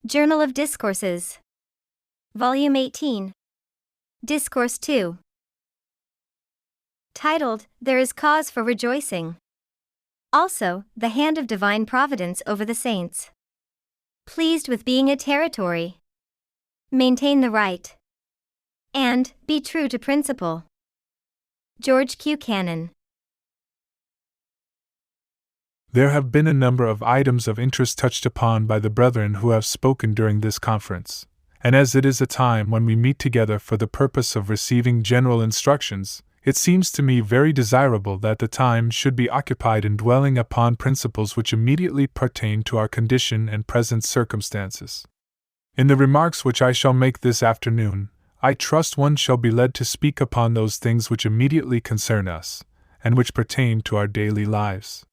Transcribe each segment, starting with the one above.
Journal of Discourses. Volume 18. Discourse 2. Titled, There is Cause for Rejoicing. Also, the hand of divine providence over the saints. Pleased with being a territory. Maintain the right. And, be true to principle. George Q. Cannon. There have been a number of items of interest touched upon by the brethren who have spoken during this conference, and as it is a time when we meet together for the purpose of receiving general instructions, it seems to me very desirable that the time should be occupied in dwelling upon principles which immediately pertain to our condition and present circumstances. In the remarks which I shall make this afternoon, I trust one shall be led to speak upon those things which immediately concern us, and which pertain to our daily lives.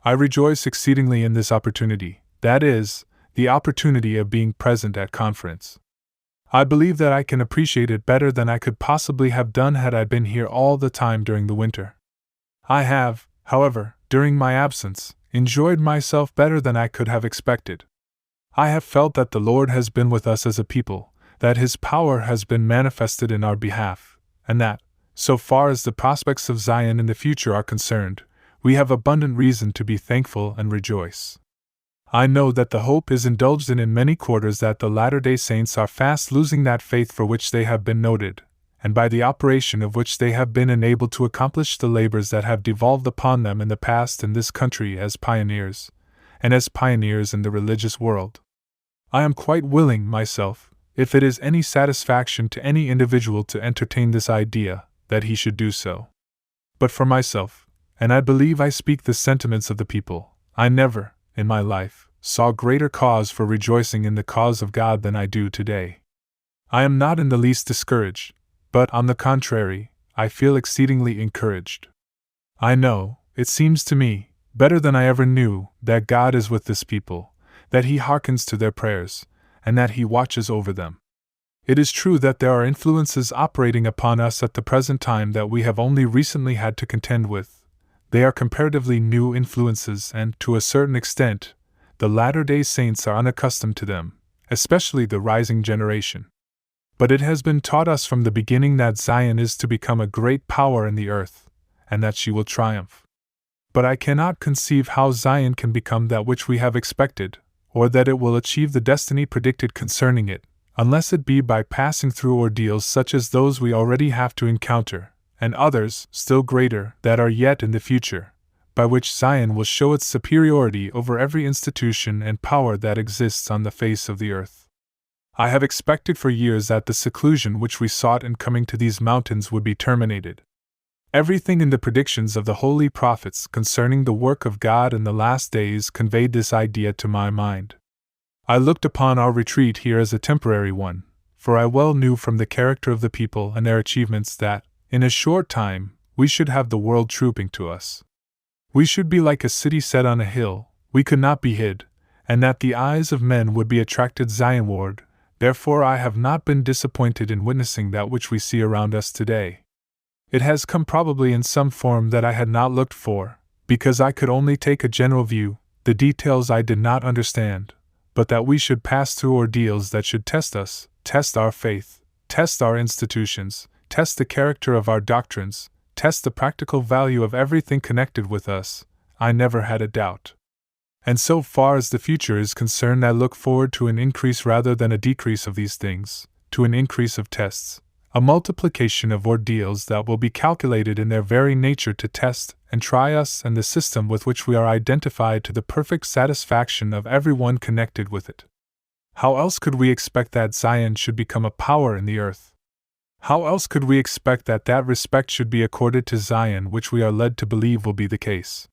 I rejoice exceedingly in this opportunity, that is, the opportunity of being present at conference. I believe that I can appreciate it better than I could possibly have done had I been here all the time during the winter. I have, however, during my absence, enjoyed myself better than I could have expected. I have felt that the Lord has been with us as a people, that His power has been manifested in our behalf, and that, so far as the prospects of Zion in the future are concerned, we have abundant reason to be thankful and rejoice. I know that the hope is indulged in many quarters that the Latter-day Saints are fast losing that faith for which they have been noted, and by the operation of which they have been enabled to accomplish the labors that have devolved upon them in the past in this country as pioneers, and as pioneers in the religious world. I am quite willing, myself, if it is any satisfaction to any individual to entertain this idea, that he should do so. But for myself, and I believe I speak the sentiments of the people, I never, in my life, saw greater cause for rejoicing in the cause of God than I do today. I am not in the least discouraged, but, on the contrary, I feel exceedingly encouraged. I know, it seems to me, better than I ever knew, that God is with this people, that He hearkens to their prayers, and that He watches over them. It is true that there are influences operating upon us at the present time that we have only recently had to contend with. They are comparatively new influences and, to a certain extent, the Latter-day Saints are unaccustomed to them, especially the rising generation. But it has been taught us from the beginning that Zion is to become a great power in the earth, and that she will triumph. But I cannot conceive how Zion can become that which we have expected, or that it will achieve the destiny predicted concerning it, unless it be by passing through ordeals such as those we already have to encounter, and others, still greater, that are yet in the future, by which Zion will show its superiority over every institution and power that exists on the face of the earth. I have expected for years that the seclusion which we sought in coming to these mountains would be terminated. Everything in the predictions of the holy prophets concerning the work of God in the last days conveyed this idea to my mind. I looked upon our retreat here as a temporary one, for I well knew from the character of the people and their achievements that, in a short time, we should have the world trooping to us. We should be like a city set on a hill, we could not be hid, and that the eyes of men would be attracted Zionward. Therefore I have not been disappointed in witnessing that which we see around us today. It has come probably in some form that I had not looked for, because I could only take a general view, the details I did not understand, but that we should pass through ordeals that should test us, test our faith, test our institutions, test the character of our doctrines, test the practical value of everything connected with us, I never had a doubt. And so far as the future is concerned, I look forward to an increase rather than a decrease of these things, to an increase of tests, a multiplication of ordeals that will be calculated in their very nature to test and try us and the system with which we are identified to the perfect satisfaction of everyone connected with it. How else could we expect that Zion should become a power in the earth? How else could we expect that respect should be accorded to Zion which we are led to believe will be the case?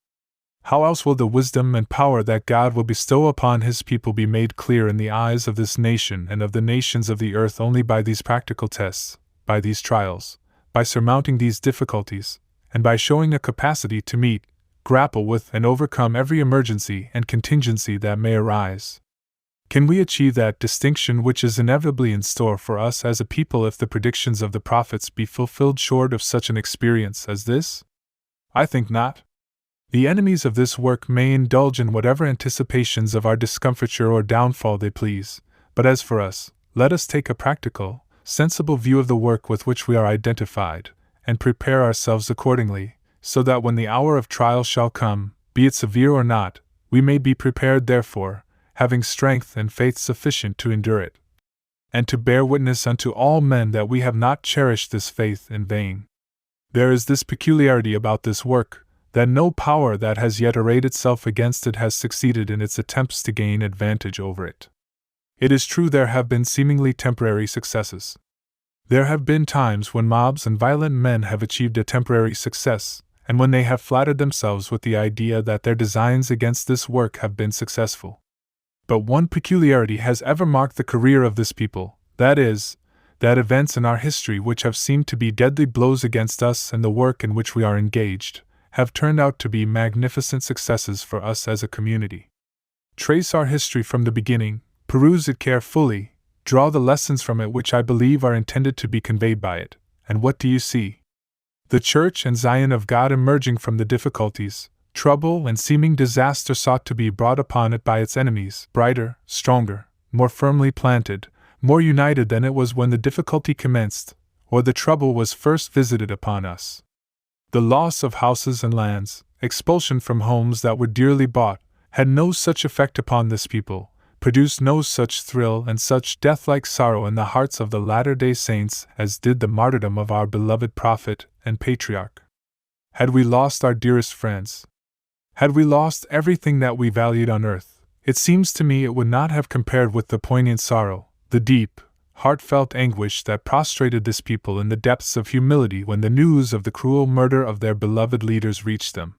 How else will the wisdom and power that God will bestow upon His people be made clear in the eyes of this nation and of the nations of the earth only by these practical tests, by these trials, by surmounting these difficulties, and by showing a capacity to meet, grapple with, and overcome every emergency and contingency that may arise? Can we achieve that distinction which is inevitably in store for us as a people if the predictions of the prophets be fulfilled short of such an experience as this? I think not. The enemies of this work may indulge in whatever anticipations of our discomfiture or downfall they please, But as for us, let us take a practical, sensible view of the work with which we are identified, and prepare ourselves accordingly, so that when the hour of trial shall come, be it severe or not, we may be prepared therefore, having strength and faith sufficient to endure it, and to bear witness unto all men that we have not cherished this faith in vain. There is this peculiarity about this work, that no power that has yet arrayed itself against it has succeeded in its attempts to gain advantage over it. It is true there have been seemingly temporary successes. There have been times when mobs and violent men have achieved a temporary success, and when they have flattered themselves with the idea that their designs against this work have been successful. But one peculiarity has ever marked the career of this people, that is, that events in our history which have seemed to be deadly blows against us and the work in which we are engaged, have turned out to be magnificent successes for us as a community. Trace our history from the beginning, peruse it carefully, draw the lessons from it which I believe are intended to be conveyed by it, and what do you see? The Church and Zion of God emerging from the difficulties, trouble, and seeming disaster sought to be brought upon it by its enemies, brighter, stronger, more firmly planted, more united than it was when the difficulty commenced, or the trouble was first visited upon us. The loss of houses and lands, expulsion from homes that were dearly bought, had no such effect upon this people, produced no such thrill and such death-like sorrow in the hearts of the latter-day saints as did the martyrdom of our beloved prophet and patriarch. Had we lost our dearest friends? Had we lost everything that we valued on earth, it seems to me it would not have compared with the poignant sorrow, the deep, heartfelt anguish that prostrated this people in the depths of humility when the news of the cruel murder of their beloved leaders reached them.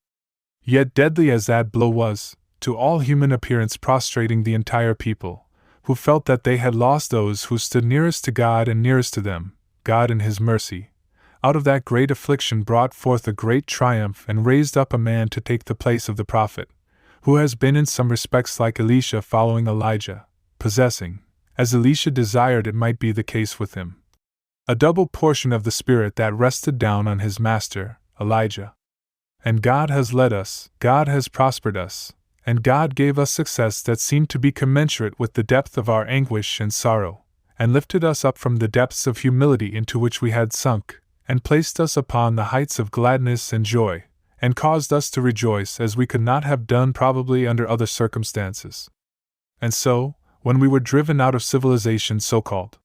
Yet deadly as that blow was, to all human appearance prostrating the entire people, who felt that they had lost those who stood nearest to God and nearest to them, God in His mercy, out of that great affliction brought forth a great triumph and raised up a man to take the place of the prophet, who has been in some respects like Elisha following Elijah, possessing, as Elisha desired it might be the case with him, a double portion of the Spirit that rested down on his master, Elijah. And God has led us, God has prospered us, and God gave us success that seemed to be commensurate with the depth of our anguish and sorrow, and lifted us up from the depths of humility into which we had sunk, and placed us upon the heights of gladness and joy, and caused us to rejoice as we could not have done probably under other circumstances. And so, when we were driven out of civilization so-called,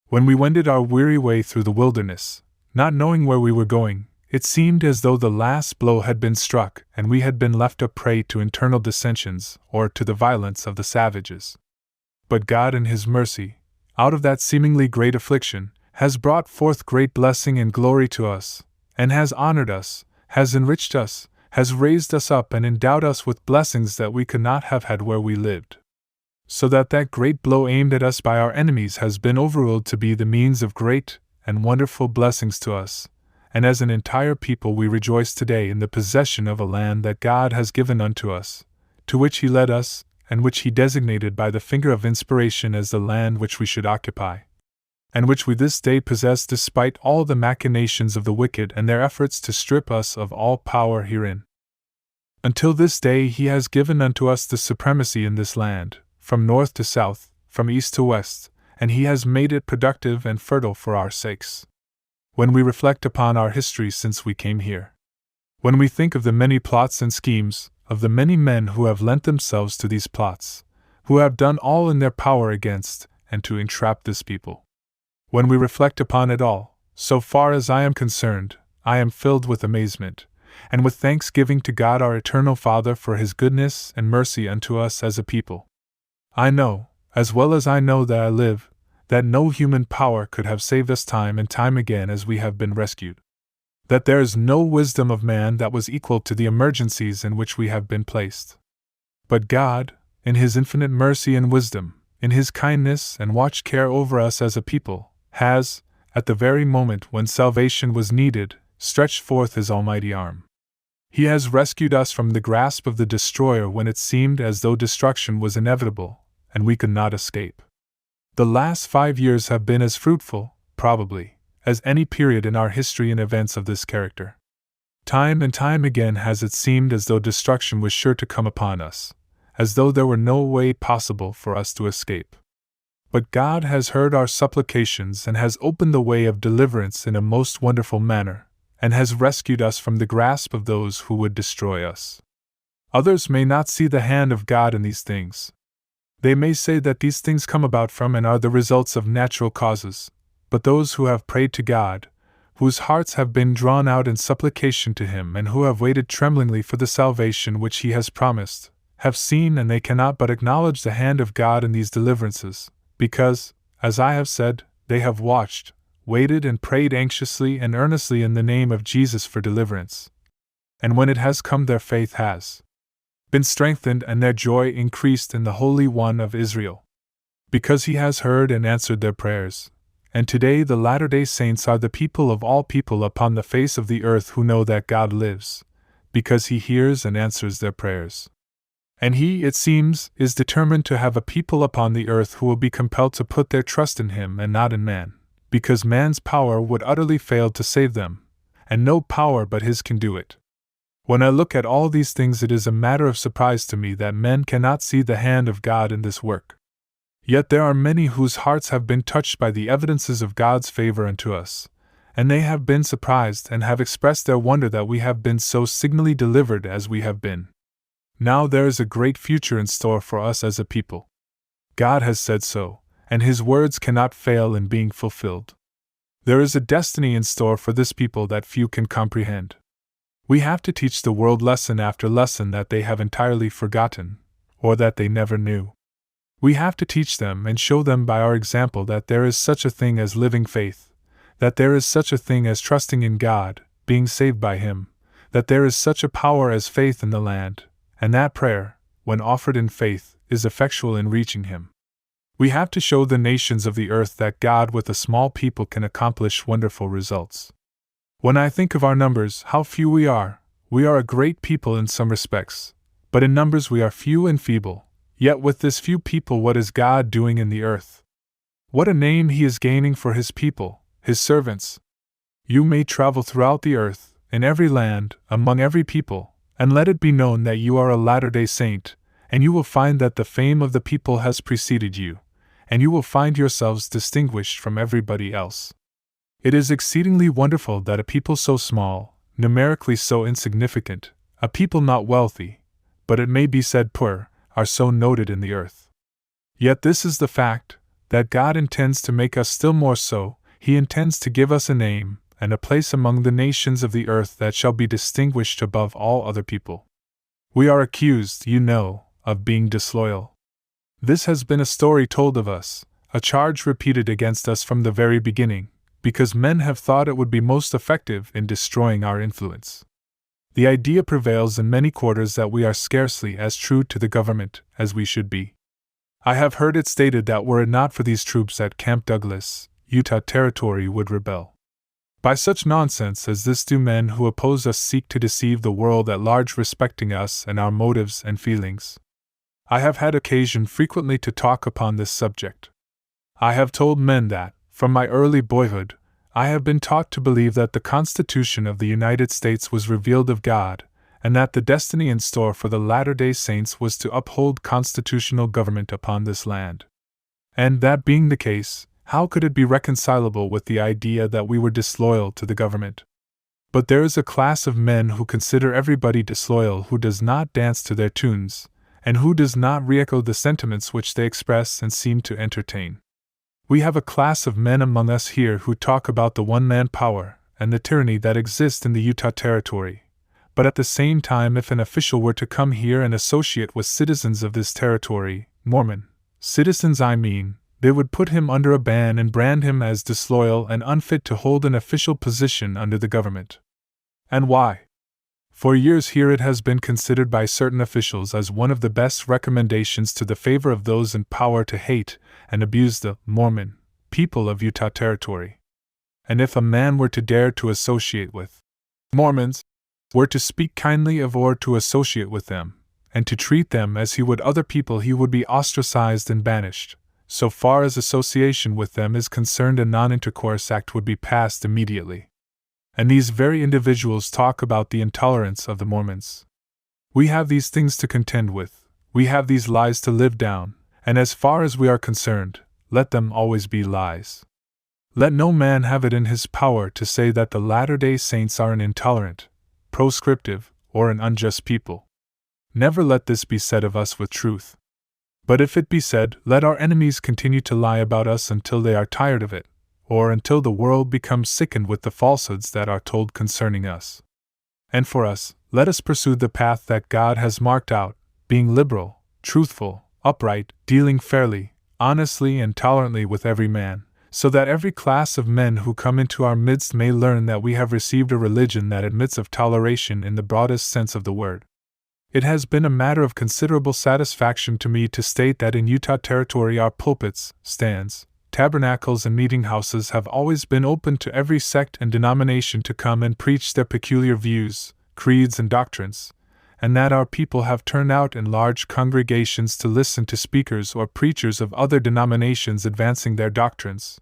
when we wended our weary way through the wilderness, not knowing where we were going, it seemed as though the last blow had been struck and we had been left a prey to internal dissensions or to the violence of the savages. But God in His mercy, out of that seemingly great affliction, has brought forth great blessing and glory to us, and has honored us, has enriched us, has raised us up and endowed us with blessings that we could not have had where we lived. So that great blow aimed at us by our enemies has been overruled to be the means of great and wonderful blessings to us, and as an entire people we rejoice today in the possession of a land that God has given unto us, to which He led us, and which He designated by the finger of inspiration as the land which we should occupy, and which we this day possess despite all the machinations of the wicked and their efforts to strip us of all power herein. Until this day He has given unto us the supremacy in this land, from north to south, from east to west, and He has made it productive and fertile for our sakes. When we reflect upon our history since we came here, when we think of the many plots and schemes, of the many men who have lent themselves to these plots, who have done all in their power against and to entrap this people, when we reflect upon it all, so far as I am concerned, I am filled with amazement, and with thanksgiving to God our eternal Father for His goodness and mercy unto us as a people. I know, as well as I know that I live, that no human power could have saved us time and time again as we have been rescued. That there is no wisdom of man that was equal to the emergencies in which we have been placed. But God, in His infinite mercy and wisdom, in His kindness and watch care over us as a people, has, at the very moment when salvation was needed, stretched forth His almighty arm. He has rescued us from the grasp of the destroyer when it seemed as though destruction was inevitable, and we could not escape. The last 5 years have been as fruitful, probably, as any period in our history in events of this character. Time and time again has it seemed as though destruction was sure to come upon us, as though there were no way possible for us to escape. But God has heard our supplications and has opened the way of deliverance in a most wonderful manner, and has rescued us from the grasp of those who would destroy us. Others may not see the hand of God in these things. They may say that these things come about from and are the results of natural causes, but those who have prayed to God, whose hearts have been drawn out in supplication to Him and who have waited tremblingly for the salvation which He has promised, have seen, and they cannot but acknowledge the hand of God in these deliverances, because, as I have said, they have watched, waited, and prayed anxiously and earnestly in the name of Jesus for deliverance. And when it has come, their faith has been strengthened and their joy increased in the Holy One of Israel, because He has heard and answered their prayers. And today the Latter-day Saints are the people of all people upon the face of the earth who know that God lives, because He hears and answers their prayers. And He, it seems, is determined to have a people upon the earth who will be compelled to put their trust in Him and not in man, because man's power would utterly fail to save them, and no power but His can do it. When I look at all these things, it is a matter of surprise to me that men cannot see the hand of God in this work. Yet there are many whose hearts have been touched by the evidences of God's favor unto us, and they have been surprised and have expressed their wonder that we have been so signally delivered as we have been. Now there is a great future in store for us as a people. God has said so, and His words cannot fail in being fulfilled. There is a destiny in store for this people that few can comprehend. We have to teach the world lesson after lesson that they have entirely forgotten, or that they never knew. We have to teach them and show them by our example that there is such a thing as living faith, that there is such a thing as trusting in God, being saved by Him, that there is such a power as faith in the land, and that prayer, when offered in faith, is effectual in reaching Him. We have to show the nations of the earth that God with a small people can accomplish wonderful results. When I think of our numbers, how few we are a great people in some respects, but in numbers we are few and feeble. Yet with this few people, what is God doing in the earth? What a name He is gaining for His people, His servants. You may travel throughout the earth, in every land, among every people, and let it be known that you are a Latter-day Saint, and you will find that the fame of the people has preceded you, and you will find yourselves distinguished from everybody else. It is exceedingly wonderful that a people so small, numerically so insignificant, a people not wealthy, but it may be said poor, are so noted in the earth. Yet this is the fact, that God intends to make us still more so. He intends to give us a name, and a place among the nations of the earth that shall be distinguished above all other people. We are accused, you know, of being disloyal. This has been a story told of us, a charge repeated against us from the very beginning, because men have thought it would be most effective in destroying our influence. The idea prevails in many quarters that we are scarcely as true to the government as we should be. I have heard it stated that were it not for these troops at Camp Douglas, Utah Territory would rebel. By such nonsense as this do men who oppose us seek to deceive the world at large respecting us and our motives and feelings. I have had occasion frequently to talk upon this subject. I have told men that, from my early boyhood, I have been taught to believe that the Constitution of the United States was revealed of God, and that the destiny in store for the Latter-day Saints was to uphold constitutional government upon this land. And that being the case, how could it be reconcilable with the idea that we were disloyal to the government? But there is a class of men who consider everybody disloyal who does not dance to their tunes, and who does not re-echo the sentiments which they express and seem to entertain. We have a class of men among us here who talk about the one-man power and the tyranny that exists in the Utah Territory, but at the same time, if an official were to come here and associate with citizens of this territory, Mormon citizens I mean, they would put him under a ban and brand him as disloyal and unfit to hold an official position under the government. And why? For years here it has been considered by certain officials as one of the best recommendations to the favor of those in power to hate and abuse the Mormon people of Utah Territory. And if a man were to dare to associate with Mormons, were to speak kindly of or to associate with them, and to treat them as he would other people, he would be ostracized and banished. So far as association with them is concerned, a non-intercourse act would be passed immediately. And these very individuals talk about the intolerance of the Mormons. We have these things to contend with, we have these lies to live down, and as far as we are concerned, let them always be lies. Let no man have it in his power to say that the Latter-day Saints are an intolerant, proscriptive, or an unjust people. Never let this be said of us with truth. But if it be said, let our enemies continue to lie about us until they are tired of it, or until the world becomes sickened with the falsehoods that are told concerning us. And for us, let us pursue the path that God has marked out, being liberal, truthful, upright, dealing fairly, honestly and tolerantly with every man, so that every class of men who come into our midst may learn that we have received a religion that admits of toleration in the broadest sense of the word. It has been a matter of considerable satisfaction to me to state that in Utah Territory our pulpits, stands, tabernacles and meeting houses have always been open to every sect and denomination to come and preach their peculiar views, creeds and doctrines, and that our people have turned out in large congregations to listen to speakers or preachers of other denominations advancing their doctrines.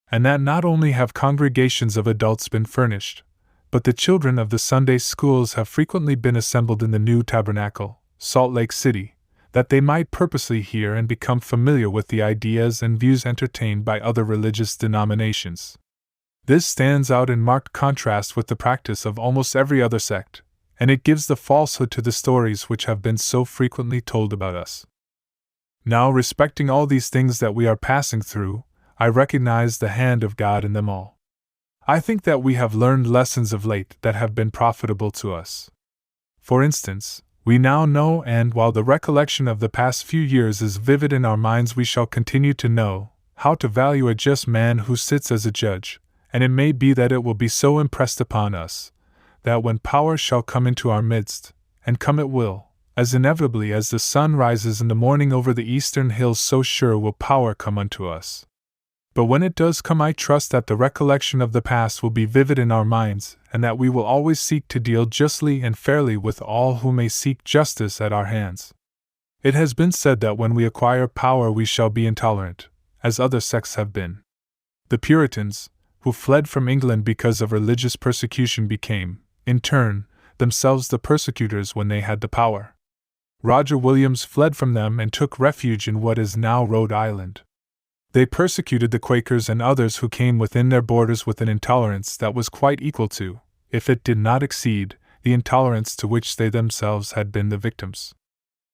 And that not only have congregations of adults been furnished, but the children of the Sunday schools have frequently been assembled in the new Tabernacle, Salt Lake City, that they might purposely hear and become familiar with the ideas and views entertained by other religious denominations. This stands out in marked contrast with the practice of almost every other sect, and it gives the falsehood to the stories which have been so frequently told about us. Now, respecting all these things that we are passing through, I recognize the hand of God in them all. I think that we have learned lessons of late that have been profitable to us. For instance, we now know, and while the recollection of the past few years is vivid in our minds, we shall continue to know, how to value a just man who sits as a judge, and it may be that it will be so impressed upon us, that when power shall come into our midst, and come it will, as inevitably as the sun rises in the morning over the eastern hills, so sure will power come unto us. But when it does come, I trust that the recollection of the past will be vivid in our minds, and that we will always seek to deal justly and fairly with all who may seek justice at our hands. It has been said that when we acquire power we shall be intolerant, as other sects have been. The Puritans, who fled from England because of religious persecution, became, in turn, themselves the persecutors when they had the power. Roger Williams fled from them and took refuge in what is now Rhode Island. They persecuted the Quakers and others who came within their borders with an intolerance that was quite equal to, if it did not exceed, the intolerance to which they themselves had been the victims.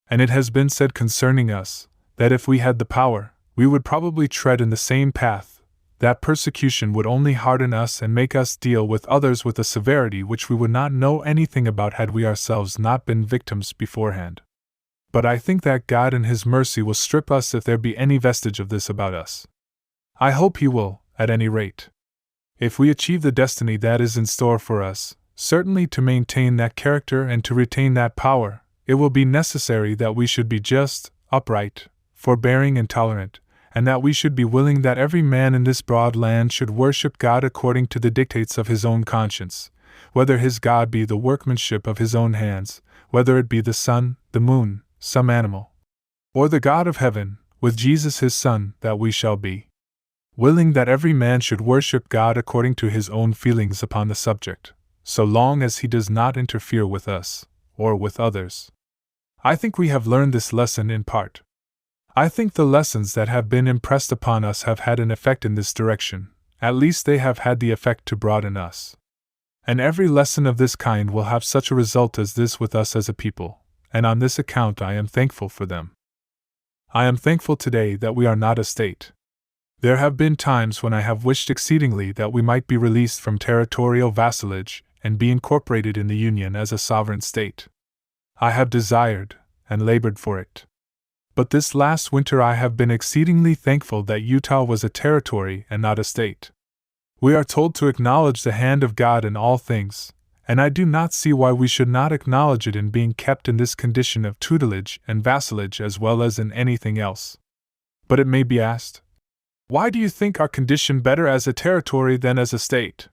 And it has been said concerning us, that if we had the power, we would probably tread in the same path, that persecution would only harden us and make us deal with others with a severity which we would not know anything about had we ourselves not been victims beforehand. But I think that God in His mercy will strip us if there be any vestige of this about us. I hope He will, at any rate. If we achieve the destiny that is in store for us, certainly to maintain that character and to retain that power, it will be necessary that we should be just, upright, forbearing and tolerant, and that we should be willing that every man in this broad land should worship God according to the dictates of his own conscience, whether his God be the workmanship of his own hands, whether it be the sun, the moon, some animal, or the God of heaven, with Jesus his Son, that we shall be willing that every man should worship God according to his own feelings upon the subject, so long as he does not interfere with us, or with others. I think we have learned this lesson in part. I think the lessons that have been impressed upon us have had an effect in this direction, at least they have had the effect to broaden us. And every lesson of this kind will have such a result as this with us as a people, and on this account I am thankful for them. I am thankful today that we are not a state. There have been times when I have wished exceedingly that we might be released from territorial vassalage and be incorporated in the Union as a sovereign state. I have desired and labored for it. But this last winter I have been exceedingly thankful that Utah was a territory and not a state. We are told to acknowledge the hand of God in all things, and I do not see why we should not acknowledge it in being kept in this condition of tutelage and vassalage as well as in anything else. But it may be asked, why do you think our condition better as a territory than as a state?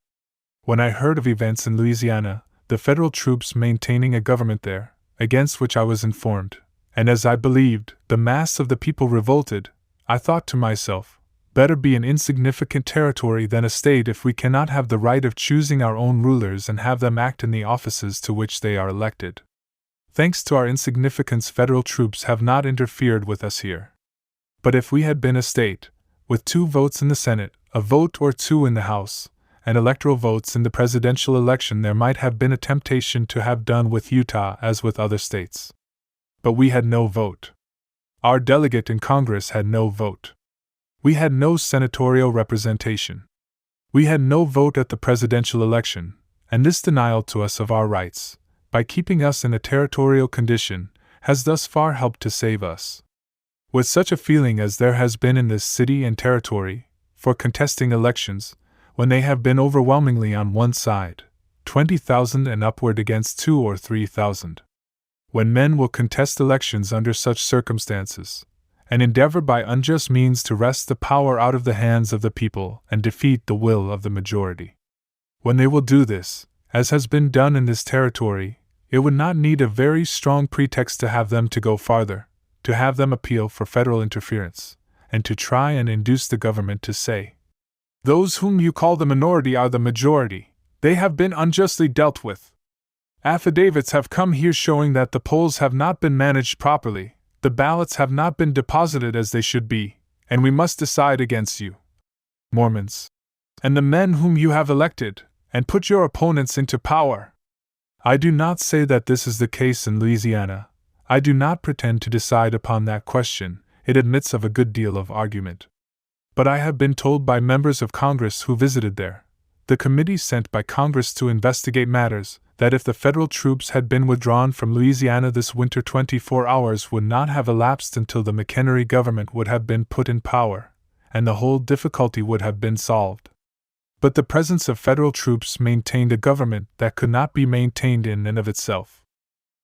When I heard of events in Louisiana, the federal troops maintaining a government there, against which I was informed, and as I believed, the mass of the people revolted, I thought to myself, better be an insignificant territory than a state if we cannot have the right of choosing our own rulers and have them act in the offices to which they are elected. Thanks to our insignificance, federal troops have not interfered with us here. But if we had been a state, with 2 votes in the Senate, a vote or 2 in the House, and electoral votes in the presidential election, there might have been a temptation to have done with Utah as with other states. But we had no vote. Our delegate in Congress had no vote. We had no senatorial representation. We had no vote at the presidential election, and this denial to us of our rights, by keeping us in a territorial condition, has thus far helped to save us. With such a feeling as there has been in this city and territory, for contesting elections, when they have been overwhelmingly on one side, 20,000 and upward against 2 or 3,000. When men will contest elections under such circumstances, and endeavor by unjust means to wrest the power out of the hands of the people and defeat the will of the majority. When they will do this, as has been done in this territory, it would not need a very strong pretext to have them to go farther, to have them appeal for federal interference, and to try and induce the government to say, "Those whom you call the minority are the majority. They have been unjustly dealt with. Affidavits have come here showing that the polls have not been managed properly, the ballots have not been deposited as they should be, and we must decide against you, Mormons, and the men whom you have elected, and put your opponents into power." I do not say that this is the case in Louisiana. I do not pretend to decide upon that question. It admits of a good deal of argument. But I have been told by members of Congress who visited there, the committee sent by Congress to investigate matters, that if the federal troops had been withdrawn from Louisiana this winter, 24 hours would not have elapsed until the McHenry government would have been put in power, and the whole difficulty would have been solved. But the presence of federal troops maintained a government that could not be maintained in and of itself.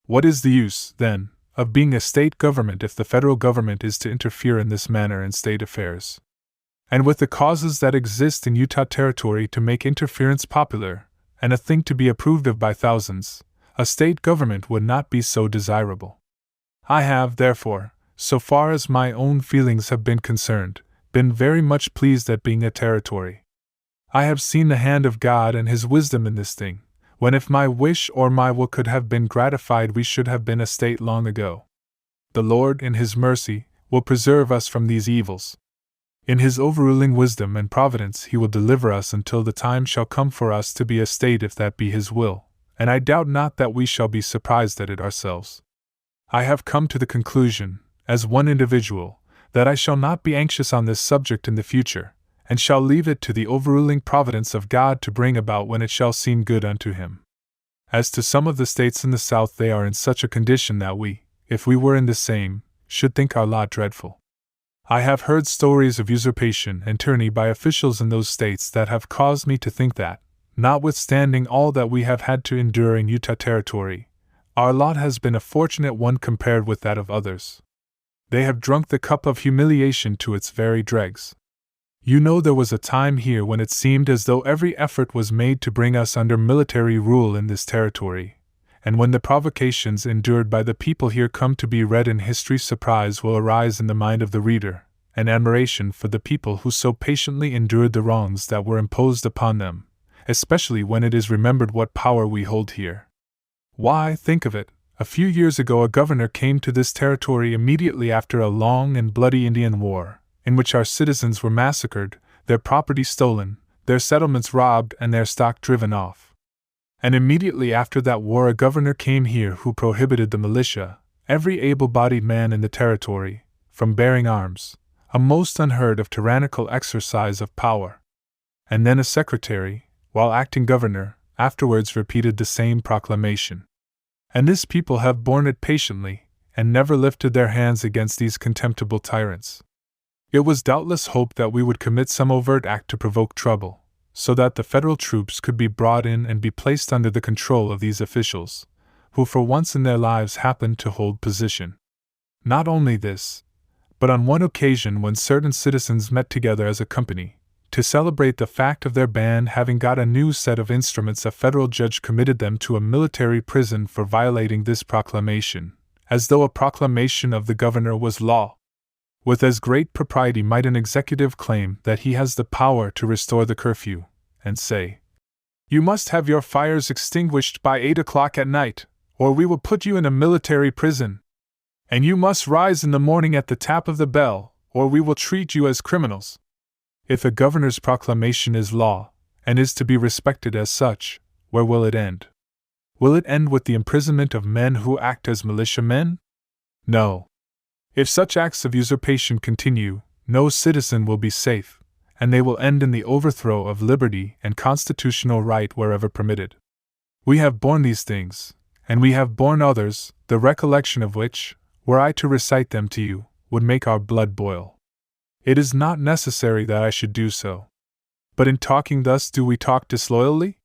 What is the use, then, of being a state government if the federal government is to interfere in this manner in state affairs? And with the causes that exist in Utah Territory to make interference popular, and a thing to be approved of by thousands, a state government would not be so desirable. I have, therefore, so far as my own feelings have been concerned, been very much pleased at being a territory. I have seen the hand of God and His wisdom in this thing, when if my wish or my will could have been gratified we should have been a state long ago. The Lord, in His mercy, will preserve us from these evils. In His overruling wisdom and providence He will deliver us until the time shall come for us to be a state if that be His will, and I doubt not that we shall be surprised at it ourselves. I have come to the conclusion, as one individual, that I shall not be anxious on this subject in the future, and shall leave it to the overruling providence of God to bring about when it shall seem good unto Him. As to some of the states in the South, they are in such a condition that we, if we were in the same, should think our lot dreadful. I have heard stories of usurpation and tyranny by officials in those states that have caused me to think that, notwithstanding all that we have had to endure in Utah Territory, our lot has been a fortunate one compared with that of others. They have drunk the cup of humiliation to its very dregs. You know, there was a time here when it seemed as though every effort was made to bring us under military rule in this territory, and when the provocations endured by the people here come to be read in history, surprise will arise in the mind of the reader, and admiration for the people who so patiently endured the wrongs that were imposed upon them, especially when it is remembered what power we hold here. Why, think of it, a few years ago a governor came to this territory immediately after a long and bloody Indian war, in which our citizens were massacred, their property stolen, their settlements robbed, and their stock driven off. And immediately after that war a governor came here who prohibited the militia, every able-bodied man in the territory, from bearing arms, a most unheard of tyrannical exercise of power. And then a secretary, while acting governor, afterwards repeated the same proclamation. And this people have borne it patiently, and never lifted their hands against these contemptible tyrants. It was doubtless hoped that we would commit some overt act to provoke trouble, so that the federal troops could be brought in and be placed under the control of these officials, who for once in their lives happened to hold position. Not only this, but on one occasion when certain citizens met together as a company, to celebrate the fact of their band having got a new set of instruments, a federal judge committed them to a military prison for violating this proclamation, as though a proclamation of the governor was law. With as great propriety might an executive claim that he has the power to restore the curfew, and say, "You must have your fires extinguished by 8 o'clock at night, or we will put you in a military prison. And you must rise in the morning at the tap of the bell, or we will treat you as criminals." If a governor's proclamation is law, and is to be respected as such, where will it end? Will it end with the imprisonment of men who act as militiamen? No. If such acts of usurpation continue, no citizen will be safe, and they will end in the overthrow of liberty and constitutional right wherever permitted. We have borne these things, and we have borne others, the recollection of which, were I to recite them to you, would make our blood boil. It is not necessary that I should do so. But in talking thus, do we talk disloyally?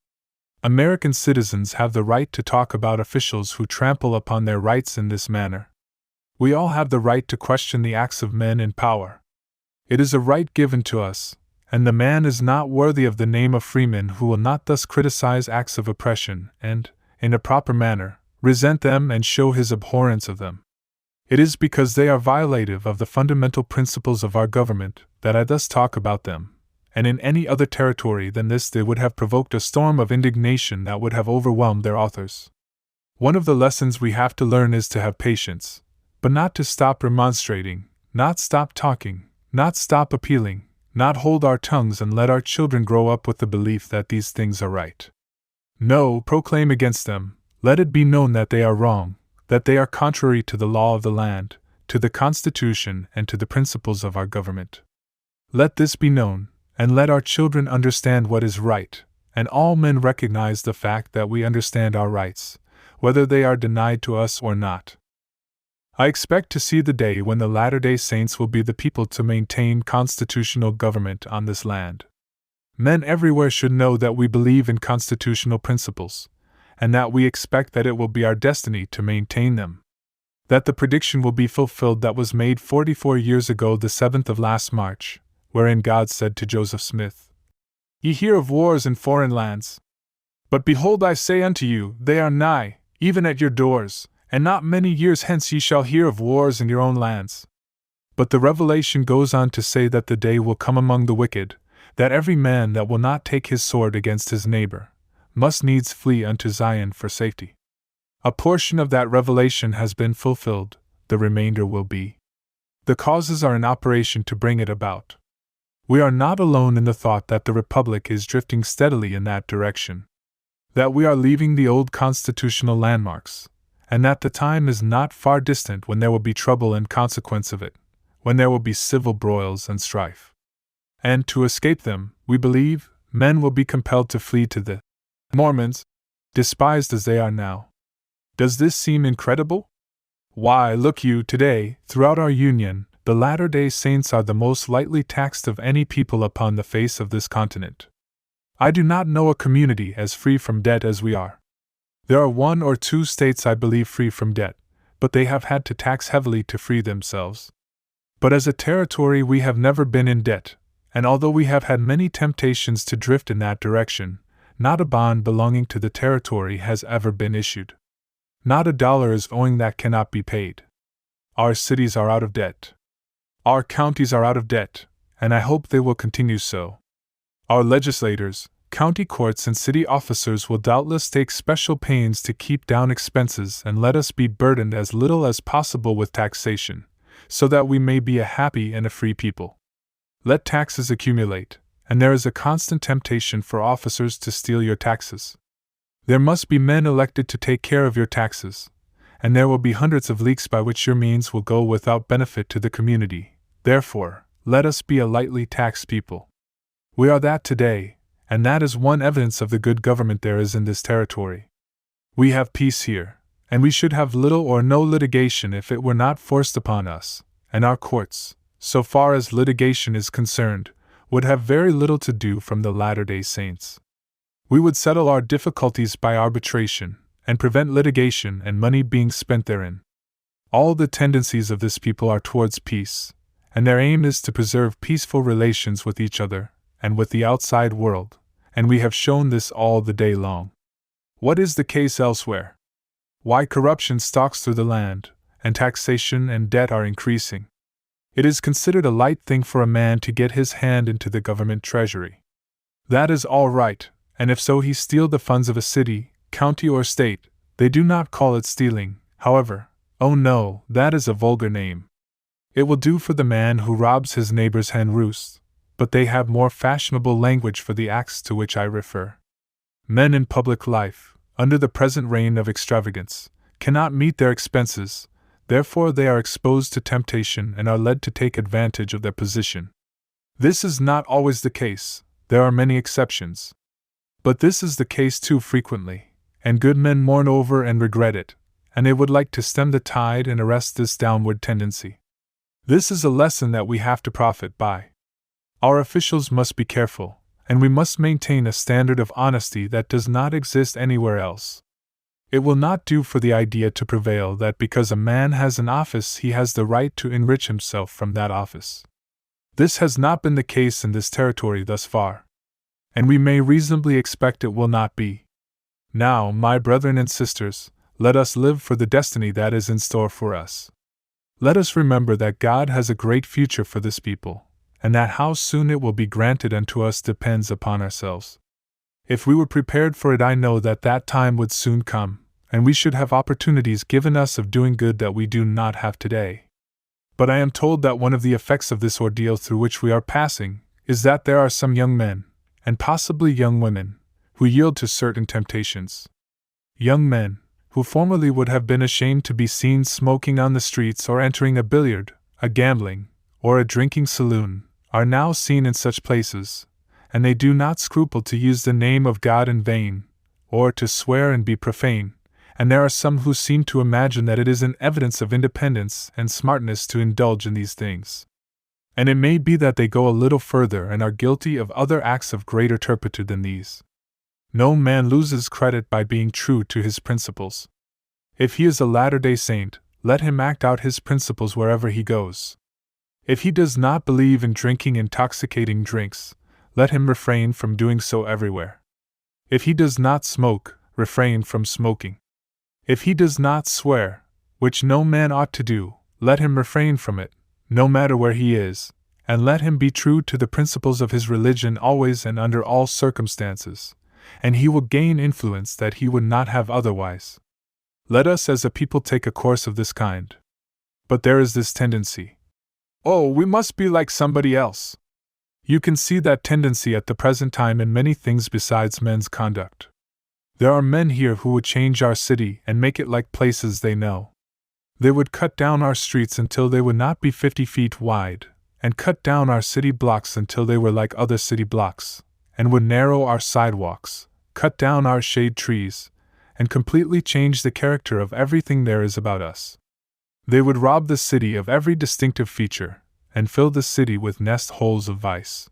American citizens have the right to talk about officials who trample upon their rights in this manner. We all have the right to question the acts of men in power. It is a right given to us, and the man is not worthy of the name of freeman who will not thus criticize acts of oppression and, in a proper manner, resent them and show his abhorrence of them. It is because they are violative of the fundamental principles of our government that I thus talk about them, and in any other territory than this they would have provoked a storm of indignation that would have overwhelmed their authors. One of the lessons we have to learn is to have patience, but not to stop remonstrating, not stop talking, not stop appealing, not hold our tongues and let our children grow up with the belief that these things are right. No, proclaim against them, let it be known that they are wrong, that they are contrary to the law of the land, to the Constitution, and to the principles of our government. Let this be known, and let our children understand what is right, and all men recognize the fact that we understand our rights, whether they are denied to us or not. I expect to see the day when the Latter-day Saints will be the people to maintain constitutional government on this land. Men everywhere should know that we believe in constitutional principles, and that we expect that it will be our destiny to maintain them. That the prediction will be fulfilled that was made 44 years ago, the 7th of last March, wherein God said to Joseph Smith, "Ye hear of wars in foreign lands. But behold, I say unto you, they are nigh, even at your doors, and not many years hence ye shall hear of wars in your own lands." But the revelation goes on to say that the day will come among the wicked, that every man that will not take his sword against his neighbor must needs flee unto Zion for safety. A portion of that revelation has been fulfilled, the remainder will be. The causes are in operation to bring it about. We are not alone in the thought that the Republic is drifting steadily in that direction, that we are leaving the old constitutional landmarks, and that the time is not far distant when there will be trouble in consequence of it, when there will be civil broils and strife. And to escape them, we believe, men will be compelled to flee to the Mormons, despised as they are now. Does this seem incredible? Why, look you, today, throughout our Union, the Latter-day Saints are the most lightly taxed of any people upon the face of this continent. I do not know a community as free from debt as we are. There are 1 or 2 states I believe free from debt, but they have had to tax heavily to free themselves. But as a territory we have never been in debt, and although we have had many temptations to drift in that direction, not a bond belonging to the territory has ever been issued. Not a dollar is owing that cannot be paid. Our cities are out of debt. Our counties are out of debt, and I hope they will continue so. Our legislators, county courts, and city officers will doubtless take special pains to keep down expenses and let us be burdened as little as possible with taxation, so that we may be a happy and a free people. Let taxes accumulate, and there is a constant temptation for officers to steal your taxes. There must be men elected to take care of your taxes, and there will be hundreds of leaks by which your means will go without benefit to the community. Therefore, let us be a lightly taxed people. We are that today, and that is one evidence of the good government there is in this territory. We have peace here, and we should have little or no litigation if it were not forced upon us, and our courts, so far as litigation is concerned, would have very little to do from the Latter-day Saints. We would settle our difficulties by arbitration, and prevent litigation and money being spent therein. All the tendencies of this people are towards peace, and their aim is to preserve peaceful relations with each other, and with the outside world, and we have shown this all the day long. What is the case elsewhere? Why corruption stalks through the land, and taxation and debt are increasing. It is considered a light thing for a man to get his hand into the government treasury. That is all right, and if so he steal the funds of a city, county, or state, they do not call it stealing, however. Oh no, that is a vulgar name. It will do for the man who robs his neighbor's hen roost, but they have more fashionable language for the acts to which I refer. Men in public life, under the present reign of extravagance, cannot meet their expenses, therefore they are exposed to temptation and are led to take advantage of their position. This is not always the case, there are many exceptions. But this is the case too frequently, and good men mourn over and regret it, and they would like to stem the tide and arrest this downward tendency. This is a lesson that we have to profit by. Our officials must be careful, and we must maintain a standard of honesty that does not exist anywhere else. It will not do for the idea to prevail that because a man has an office he has the right to enrich himself from that office. This has not been the case in this territory thus far, and we may reasonably expect it will not be. Now, my brethren and sisters, let us live for the destiny that is in store for us. Let us remember that God has a great future for this people, and that how soon it will be granted unto us depends upon ourselves. If we were prepared for it, I know that that time would soon come, and we should have opportunities given us of doing good that we do not have today. But I am told that one of the effects of this ordeal through which we are passing is that there are some young men, and possibly young women, who yield to certain temptations. Young men, who formerly would have been ashamed to be seen smoking on the streets or entering a billiard, a gambling, or a drinking saloon, are now seen in such places, and they do not scruple to use the name of God in vain, or to swear and be profane, and there are some who seem to imagine that it is an evidence of independence and smartness to indulge in these things. And it may be that they go a little further and are guilty of other acts of greater turpitude than these. No man loses credit by being true to his principles. If he is a Latter-day Saint, let him act out his principles wherever he goes. If he does not believe in drinking intoxicating drinks, let him refrain from doing so everywhere. If he does not smoke, refrain from smoking. If he does not swear, which no man ought to do, let him refrain from it, no matter where he is, and let him be true to the principles of his religion always and under all circumstances, and he will gain influence that he would not have otherwise. Let us as a people take a course of this kind. But there is this tendency. Oh, we must be like somebody else. You can see that tendency at the present time in many things besides men's conduct. There are men here who would change our city and make it like places they know. They would cut down our streets until they would not be 50 feet wide, and cut down our city blocks until they were like other city blocks, and would narrow our sidewalks, cut down our shade trees, and completely change the character of everything there is about us. They would rob the city of every distinctive feature, and fill the city with nest holes of vice.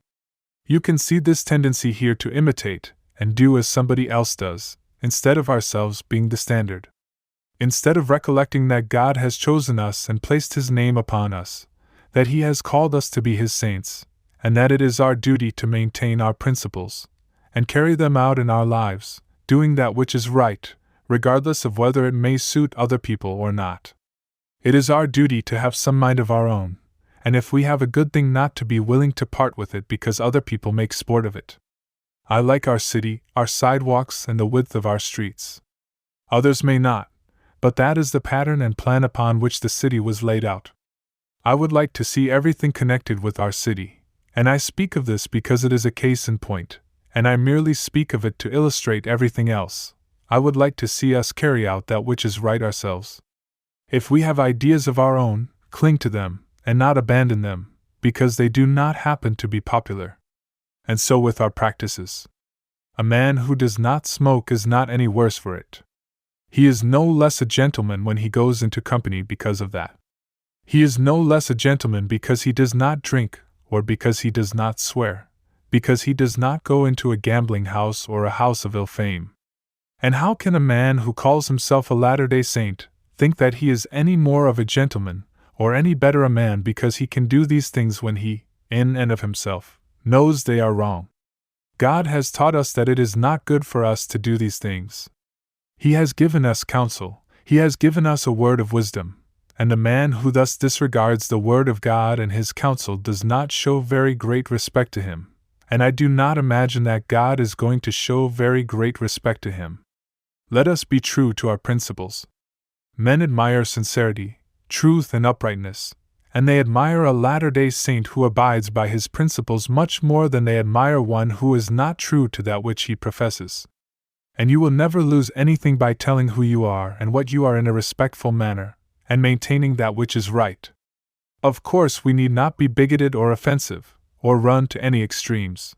You can see this tendency here to imitate, and do as somebody else does, instead of ourselves being the standard. Instead of recollecting that God has chosen us and placed His name upon us, that He has called us to be His saints, and that it is our duty to maintain our principles, and carry them out in our lives, doing that which is right, regardless of whether it may suit other people or not. It is our duty to have some mind of our own, and if we have a good thing not to be willing to part with it because other people make sport of it. I like our city, our sidewalks, and the width of our streets. Others may not, but that is the pattern and plan upon which the city was laid out. I would like to see everything connected with our city, and I speak of this because it is a case in point, and I merely speak of it to illustrate everything else. I would like to see us carry out that which is right ourselves. If we have ideas of our own, cling to them, and not abandon them, because they do not happen to be popular. And so with our practices. A man who does not smoke is not any worse for it. He is no less a gentleman when he goes into company because of that. He is no less a gentleman because he does not drink, or because he does not swear, because he does not go into a gambling house or a house of ill fame. And how can a man who calls himself a Latter-day Saint think that he is any more of a gentleman, or any better a man because he can do these things when he, in and of himself, knows they are wrong? God has taught us that it is not good for us to do these things. He has given us counsel, He has given us a word of wisdom, and a man who thus disregards the word of God and His counsel does not show very great respect to Him, and I do not imagine that God is going to show very great respect to him. Let us be true to our principles. Men admire sincerity, truth, and uprightness, and they admire a Latter-day Saint who abides by his principles much more than they admire one who is not true to that which he professes. And you will never lose anything by telling who you are and what you are in a respectful manner, and maintaining that which is right. Of course, we need not be bigoted or offensive, or run to any extremes.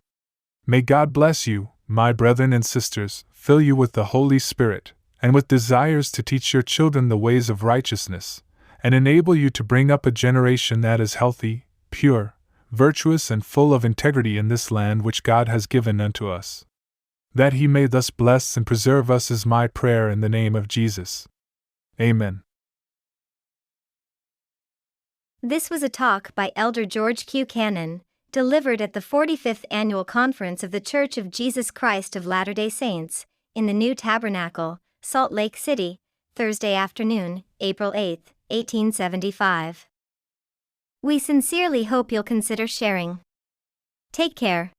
May God bless you, my brethren and sisters, fill you with the Holy Spirit, and with desires to teach your children the ways of righteousness, and enable you to bring up a generation that is healthy, pure, virtuous, and full of integrity in this land which God has given unto us. That He may thus bless and preserve us is my prayer in the name of Jesus. Amen. This was a talk by Elder George Q. Cannon, delivered at the 45th Annual Conference of the Church of Jesus Christ of Latter-day Saints, in the New Tabernacle, Salt Lake City, Thursday afternoon, April 8, 1875. We sincerely hope you'll consider sharing. Take care.